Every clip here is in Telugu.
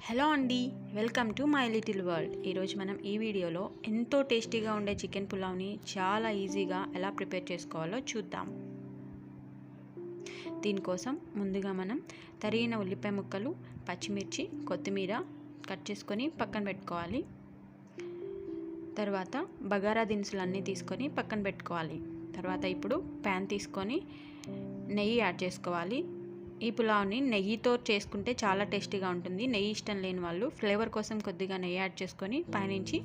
హలో అండి, welcome to my little world. ఈరోజు మనం ఈ వీడియోలో ఎంతో టేస్టీగా ఉండే చికెన్ పులావ్ని చాలా ఈజీగా ఎలా ప్రిపేర్ చేసుకోవాలో చూద్దాం. దీనికోసం ముందుగా మనం తరిగిన ఉల్లిపాయ ముక్కలు, పచ్చిమిర్చి, కొత్తిమీర కట్ చేసుకొని పక్కన పెట్టుకోవాలి. తర్వాత బగారా దినుసులు అన్నీ తీసుకొని పక్కన పెట్టుకోవాలి. తర్వాత ఇప్పుడు ప్యాన్ తీసుకొని నెయ్యి యాడ్ చేసుకోవాలి. ఈ పులావ్ని నెయ్యితో చేసుకుంటే చాలా టేస్టీగా ఉంటుంది. నెయ్యి ఇష్టం లేని వాళ్ళు ఫ్లేవర్ కోసం కొద్దిగా నెయ్యి యాడ్ చేసుకొని పైనుంచి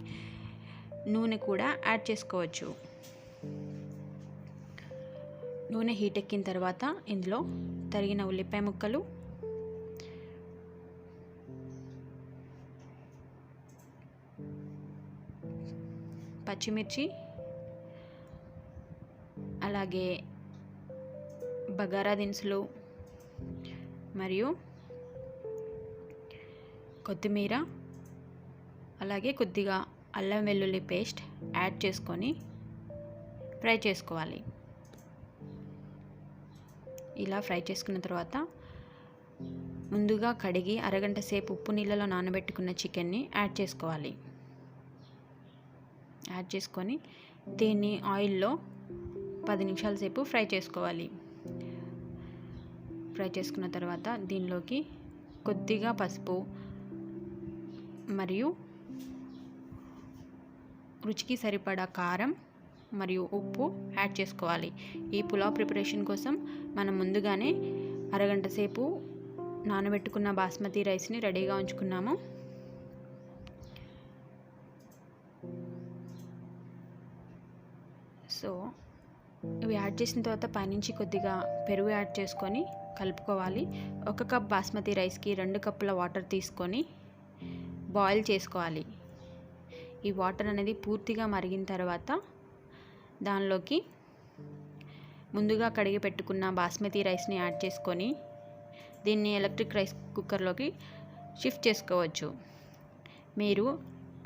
నూనె కూడా యాడ్ చేసుకోవచ్చు. నూనె హీట్ ఎక్కిన తర్వాత ఇందులో తరిగిన ఉల్లిపాయ ముక్కలు, పచ్చిమిర్చి, అలాగే బగారా దినుసులు మరియు కొత్తిమీర, అలాగే కొద్దిగా అల్లం వెల్లుల్లి పేస్ట్ యాడ్ చేసుకొని ఫ్రై చేసుకోవాలి. ఇలా ఫ్రై చేసుకున్న తర్వాత ముందుగా కడిగి అరగంట సేపు ఉప్పు నీళ్ళలో నానబెట్టుకున్న చికెన్ని యాడ్ చేసుకోవాలి. యాడ్ చేసుకొని దీన్ని ఆయిల్లో 10 నిమిషాల సేపు ఫ్రై చేసుకోవాలి. ఫ్రై చేసుకున్న తర్వాత దీనిలోకి కొద్దిగా పసుపు మరియు రుచికి సరిపడా కారం మరియు ఉప్పు యాడ్ చేసుకోవాలి. ఈ పులావ్ ప్రిపరేషన్ కోసం మనం ముందుగానే అరగంట సేపు నానబెట్టుకున్న బాస్మతి రైస్ని రెడీగా ఉంచుకున్నాము. సో ఇవి యాడ్ చేసిన తర్వాత పైనుంచి కొద్దిగా పెరుగు యాడ్ చేసుకొని కలుపుకోవాలి. 1 కప్ బాస్మతి రైస్కి 2 కప్పుల వాటర్ తీసుకొని బాయిల్ చేసుకోవాలి. ఈ వాటర్ అనేది పూర్తిగా మరిగిన తర్వాత దానిలోకి ముందుగా కడిగి పెట్టుకున్న బాస్మతి రైస్ని యాడ్ చేసుకొని దీన్ని ఎలక్ట్రిక్ రైస్ కుక్కర్లోకి షిఫ్ట్ చేసుకోవచ్చు. మీరు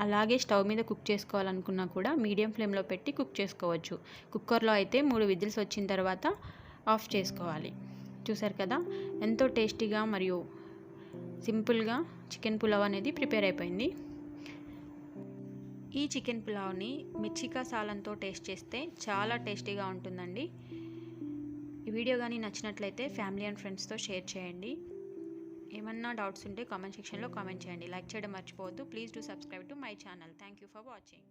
అలాగే స్టవ్ మీద కుక్ చేసుకోవాలనుకున్నా కూడా మీడియం ఫ్లేమ్లో పెట్టి కుక్ చేసుకోవచ్చు. కుక్కర్లో అయితే 3 విజిల్స్ వచ్చిన తర్వాత ఆఫ్ చేసుకోవాలి. చూసారు కదా, ఎంతో టేస్టీగా మరియు సింపుల్గా చికెన్ పులావ్ అనేది ప్రిపేర్ అయిపోయింది. ఈ చికెన్ పులావ్ని మిర్చికా సాలంతో టేస్ట్ చేస్తే చాలా టేస్టీగా ఉంటుందండి. ఈ వీడియో కానీ నచ్చినట్లయితే ఫ్యామిలీ అండ్ ఫ్రెండ్స్తో షేర్ చేయండి. ఏమన్నా డౌట్స్ ఉంటే కామెంట్ సెక్షన్లో కామెంట్ చేయండి. లైక్ చేయడం మర్చిపోవద్దు. Please do subscribe to my channel. Thank you for watching.